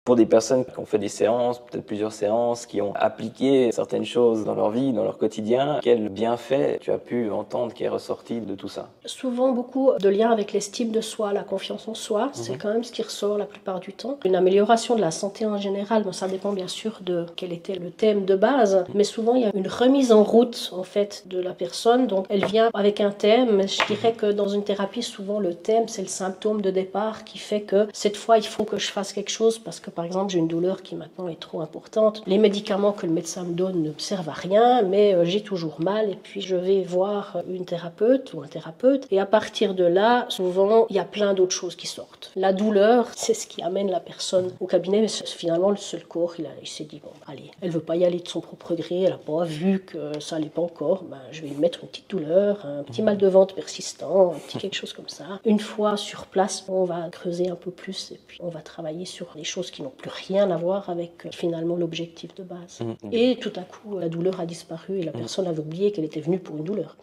Pour des personnes qui ont fait des séances, peut-être plusieurs séances, qui ont appliqué certaines choses dans leur vie, dans leur quotidien, quel bienfait tu as pu entendre qui est ressorti de tout ça? Souvent beaucoup de liens avec l'estime de soi, la confiance en soi, c'est quand même ce qui ressort la plupart du temps. Une amélioration de la santé en général, ça dépend bien sûr de quel était le thème de base, mais souvent il y a une remise en route en fait de la personne, donc elle vient avec un thème. Je dirais que dans une thérapie, souvent le thème c'est le symptôme de départ qui fait que cette fois il faut que je fasse quelque chose parce que par exemple j'ai une douleur qui maintenant est trop importante. Les médicaments que le médecin me donne ne me servent à rien, mais j'ai toujours mal et puis je vais voir une thérapeute ou un thérapeute. Et à partir de là, souvent, il y a plein d'autres choses qui sortent. La douleur, c'est ce qui amène la personne au cabinet, mais finalement, le seul corps, il s'est dit, bon, allez, elle veut pas y aller de son propre gré, elle n'a pas vu que ça allait pas encore, ben, je vais lui mettre une petite douleur, un petit mal de ventre persistant, un petit quelque chose comme ça. Une fois sur place, on va creuser un peu plus et puis on va travailler sur des choses qui n'ont plus rien à voir avec finalement l'objectif de base. Et tout à coup, la douleur a disparu et la personne avait oublié qu'elle était venue pour une douleur.